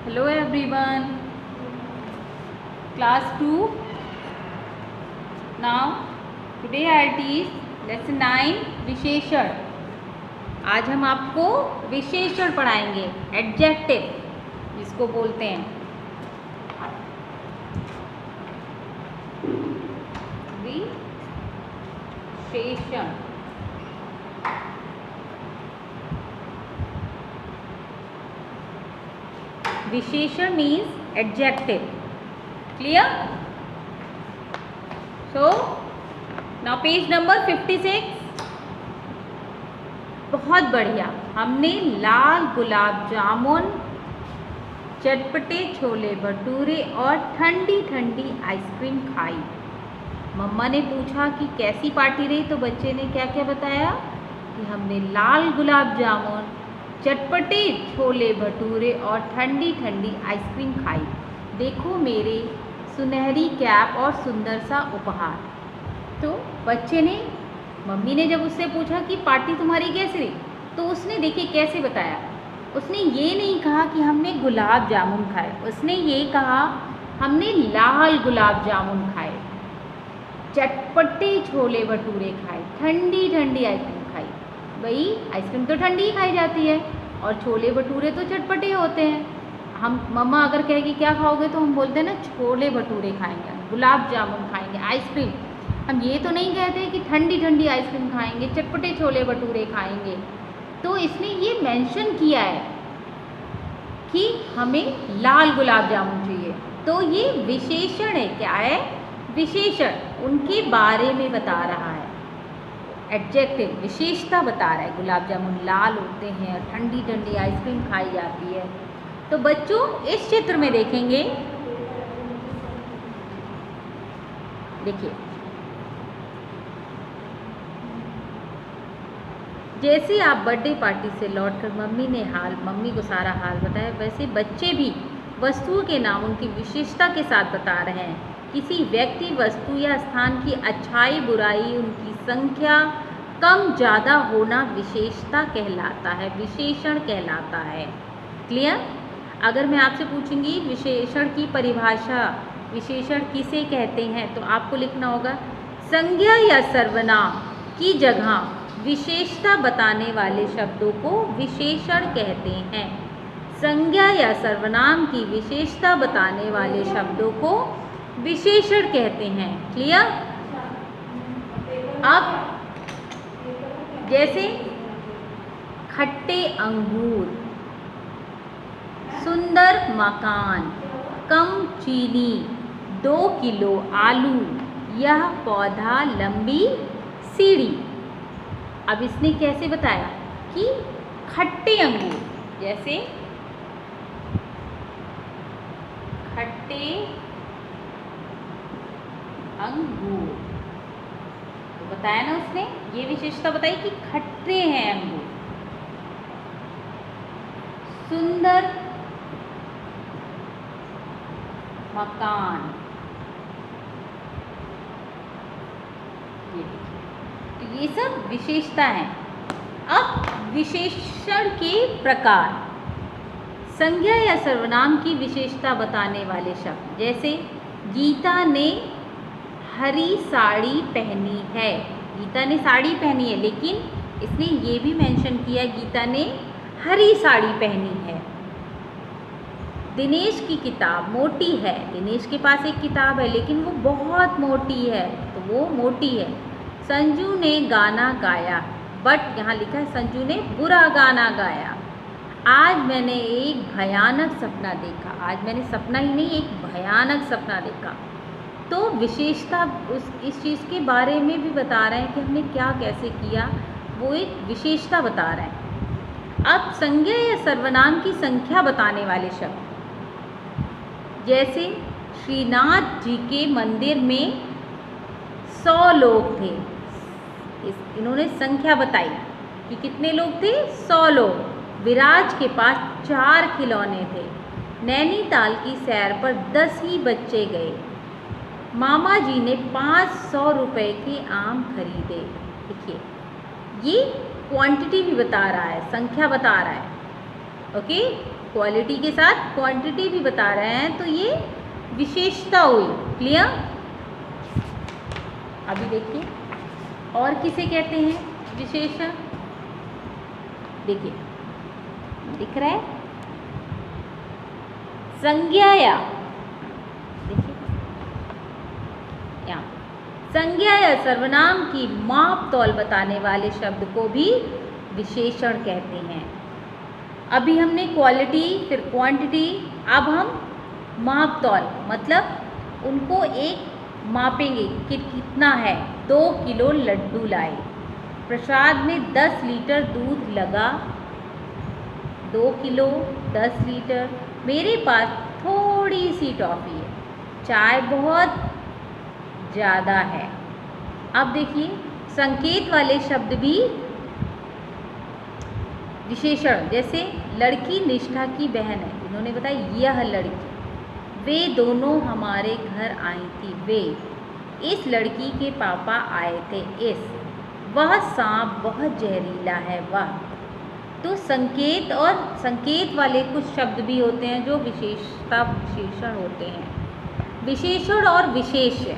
Hello everyone, class 2. Now today I teach lesson 9 विशेषण. आज हम आपको विशेषण पढ़ाएंगे, एडजेक्टिव जिसको बोलते हैं. विशेषण. विशेषण means adjective. Clear? So now page number 56. बहुत बढ़िया. हमने लाल गुलाब जामुन, चटपटे छोले भटूरे और ठंडी ठंडी आइसक्रीम खाई. मम्मा ने पूछा कि कैसी पार्टी रही, तो बच्चे ने क्या क्या बताया कि हमने लाल गुलाब जामुन, चटपटे छोले भटूरे और ठंडी ठंडी आइसक्रीम खाई. देखो मेरे सुनहरी कैप और सुंदर सा उपहार. तो बच्चे ने, मम्मी ने जब उससे पूछा कि पार्टी तुम्हारी कैसी रही, तो उसने देखिए कैसे बताया. उसने ये नहीं कहा कि हमने गुलाब जामुन खाए, उसने ये कहा हमने लाल गुलाब जामुन खाए, चटपटे छोले भटूरे खाए, ठंडी ठंडी आइसक्रीम खाई. भाई आइसक्रीम तो ठंडी ही खाई जाती है और छोले भटूरे तो चटपटे होते हैं. हम मम्मा अगर कहेगी क्या खाओगे, तो हम बोलते हैं ना छोले भटूरे खाएंगे, गुलाब जामुन खाएंगे, आइसक्रीम. हम ये तो नहीं कहते कि ठंडी ठंडी आइसक्रीम खाएंगे, चटपटे छोले भटूरे खाएंगे. तो इसने ये मेंशन किया है कि हमें लाल गुलाब जामुन चाहिए. तो ये विशेषण है. क्या है? विशेषण. उनके बारे में बता रहा है. एडजेक्टिव विशेषता बता रहा है. गुलाब जामुन लाल होते हैं, ठंडी ठंडी आइसक्रीम खाई जाती है. तो बच्चों इस चित्र में देखेंगे, देखिए जैसे आप बर्थडे पार्टी से लौटकर मम्मी को सारा हाल बताया, वैसे बच्चे भी वस्तुओं के नाम उनकी विशेषता के साथ बता रहे हैं. किसी व्यक्ति, वस्तु या स्थान की अच्छाई बुराई, उनकी संख्या कम ज़्यादा होना विशेषता कहलाता है, विशेषण कहलाता है. क्लियर? अगर मैं आपसे पूछूंगी विशेषण की परिभाषा, विशेषण किसे कहते हैं, तो आपको लिखना होगा संज्ञा या सर्वनाम की जगह विशेषता बताने वाले शब्दों को विशेषण कहते हैं. संज्ञा या सर्वनाम की विशेषता बताने वाले शब्दों को विशेषण कहते हैं. क्लियर? अब जैसे खट्टे अंगूर, सुंदर मकान, कम चीनी, 2 किलो आलू, यह पौधा लंबी सीढ़ी. अब इसने कैसे बताया कि खट्टे अंगूर, जैसे खट्टे अंगूर, तो बताया ना उसने, ये विशेषता बताई कि खट्टे हैं अंगूर. सुंदर मकान, ये देखिए, तो ये सब विशेषता है. अब विशेषण के प्रकार. संज्ञा या सर्वनाम की विशेषता बताने वाले शब्द, जैसे गीता ने हरी साड़ी पहनी है. गीता ने साड़ी पहनी है, लेकिन इसने ये भी मेंशन किया गीता ने हरी साड़ी पहनी है. दिनेश की किताब मोटी है. दिनेश के पास एक किताब है, लेकिन वो बहुत मोटी है, तो वो मोटी है. संजू ने गाना गाया, बट यहाँ लिखा है संजू ने बुरा गाना गाया. आज मैंने एक भयानक सपना देखा. आज मैंने सपना ही नहीं, एक भयानक सपना देखा. तो विशेषता इस चीज़ के बारे में भी बता रहे हैं कि हमने क्या कैसे किया, वो एक विशेषता बता रहे हैं. अब संज्ञा या सर्वनाम की संख्या बताने वाले शब्द, जैसे श्रीनाथ जी के मंदिर में 100 लोग थे. इन्होंने संख्या बताई कि कितने लोग थे, 100 लोग. विराज के पास 4 खिलौने थे. नैनीताल की सैर पर 10 ही बच्चे गए. मामा जी ने 500 रुपये के आम खरीदे. देखिए ये क्वांटिटी भी बता रहा है, संख्या बता रहा है. ओके, क्वालिटी के साथ क्वांटिटी भी बता रहे हैं तो ये विशेषता हुई। क्लियर? अभी देखिए और किसे कहते हैं विशेषण। देखिए दिख रहा है संज्ञा, या देखिए यहाँ संज्ञा या सर्वनाम की माप तौल बताने वाले शब्द को भी विशेषण कहते हैं। अभी हमने क्वालिटी फिर क्वांटिटी, अब हम माप तौल मतलब उनको एक मापेंगे कि कितना है। 2 किलो लड्डू लाए, प्रसाद में 10 लीटर दूध लगा। 2 किलो 10 लीटर, मेरे पास थोड़ी सी टॉफ़ी है, चाय बहुत ज़्यादा है। अब देखिए संकेत वाले शब्द भी विशेषण, जैसे लड़की निष्ठा की बहन है, इन्होंने बताया यह लड़की, वे दोनों हमारे घर आई थी, वे, इस लड़की के पापा आए थे, इस, वह सांप बहुत जहरीला है, वह। तो संकेत और संकेत वाले कुछ शब्द भी होते हैं जो विशेषता विशेषण होते हैं। विशेषण और विशेष्य,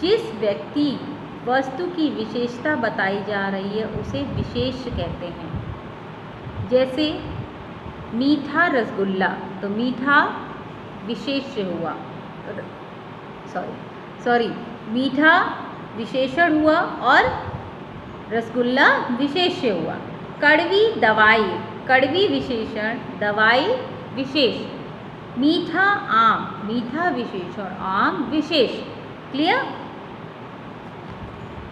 जिस व्यक्ति वस्तु की विशेषता बताई जा रही है उसे विशेष्य कहते हैं। जैसे मीठा रसगुल्ला, तो मीठा विशेष्य हुआ, सॉरी मीठा विशेषण हुआ और रसगुल्ला विशेष्य हुआ। कड़वी दवाई, कड़वी विशेषण, दवाई विशेष। मीठा आम, मीठा विशेषण, आम विशेष। क्लियर?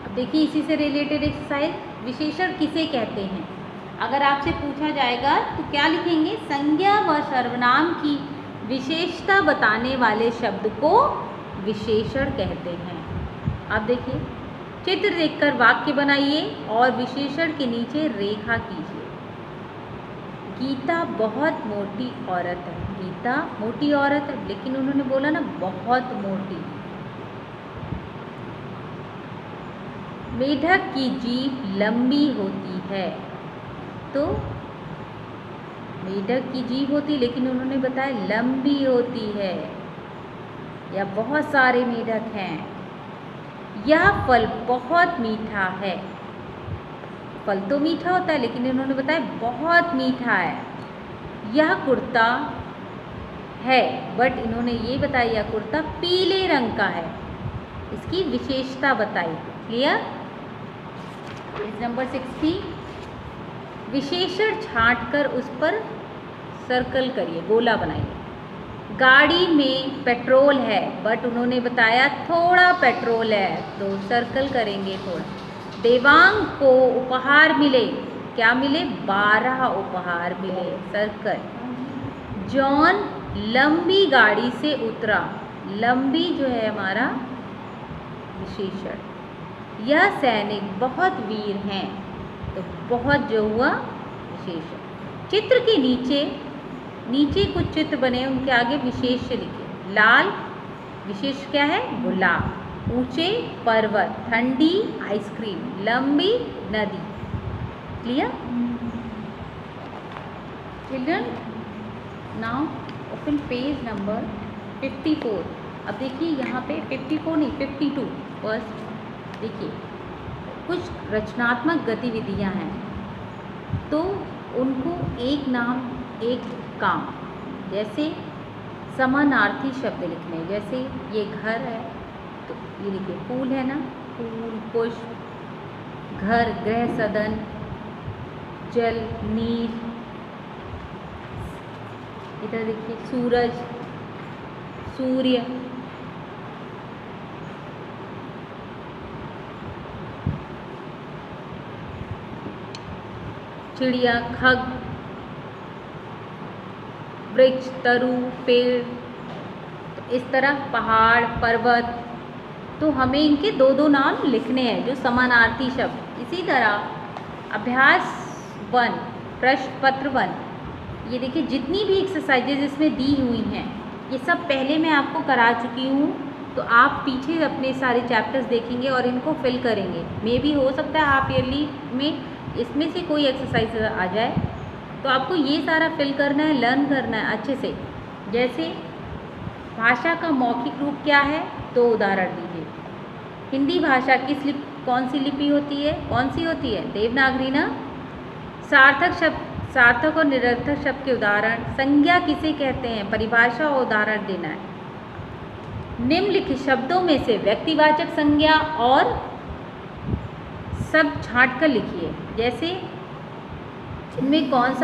अब देखिए इसी से रिलेटेड एक्सरसाइज, विशेषण किसे कहते हैं। अगर आपसे पूछा जाएगा तो क्या लिखेंगे, संज्ञा व सर्वनाम की विशेषता बताने वाले शब्द को विशेषण कहते हैं। अब देखिए चित्र देखकर वाक्य बनाइए और विशेषण के नीचे रेखा कीजिए। गीता बहुत मोटी औरत है, गीता मोटी औरत है, लेकिन उन्होंने बोला ना बहुत मोटी। मेढक की जीभ लंबी होती है, तो मेढक की जीभ होती, लेकिन उन्होंने बताया लंबी होती है, या बहुत सारे मेढक हैं। यह फल बहुत मीठा है, फल तो मीठा होता है लेकिन इन्होंने बताया बहुत मीठा है। यह कुर्ता है, बट इन्होंने ये बताया यह कुर्ता पीले रंग का है, इसकी विशेषता बताई। क्लियर? पेज नंबर 60, विशेषण छांटकर उस पर सर्कल करिए, गोला बनाइए। गाड़ी में पेट्रोल है, बट उन्होंने बताया थोड़ा पेट्रोल है, तो सर्कल करेंगे थोड़ा। देवांग को उपहार मिले, क्या मिले, 12 उपहार मिले, सर्कल। जॉन लंबी गाड़ी से उतरा, लंबी जो है हमारा विशेषण। यह सैनिक बहुत वीर हैं, तो बहुत जो हुआ विशेषण। चित्र के नीचे कुछ चित्र बने, उनके आगे विशेष्य लिखे। लाल विशेष क्या है, गुलाब। ऊंचे पर्वत, ठंडी आइसक्रीम, लंबी नदी। Clear children? Now open page number 54। अब देखिए यहाँ पे 54 नहीं 52 फर्स्ट। देखिए कुछ रचनात्मक गतिविधियाँ हैं, तो उनको एक नाम एक काम, जैसे समानार्थी शब्द लिखने, जैसे ये घर है तो ये देखिए फूल है ना, फूल, पुष्प, घर, गृह, सदन, जल, नीर। इधर देखिए सूरज, सूर्य, चिड़िया, खग, वृक्ष, तरु, पेड़। तो इस तरह पहाड़, पर्वत, तो हमें इनके 2-2 नाम लिखने हैं जो समानार्थी शब्द। इसी तरह अभ्यास 1, प्रश्न पत्र 1, ये देखिए जितनी भी एक्सरसाइजेज इसमें दी हुई हैं ये सब पहले मैं आपको करा चुकी हूँ, तो आप पीछे अपने सारे चैप्टर्स देखेंगे और इनको फिल करेंगे। मे भी हो सकता है हाफ ईयरली में इसमें से कोई एक्सरसाइज आ जाए, तो आपको ये सारा फिल करना है, लर्न करना है अच्छे से। जैसे भाषा का मौखिक रूप क्या है, तो उदाहरण दीजिए। हिंदी भाषा की कौन सी लिपि होती है, कौन सी होती है, देवनागरी ना। सार्थक शब्द, सार्थक और निरर्थक शब्द के उदाहरण। संज्ञा किसे कहते हैं, परिभाषा और उदाहरण देना है। निम्नलिखित शब्दों में से व्यक्तिवाचक संज्ञा और सब छांट कर लिखिए। जैसे इनमें कौन सा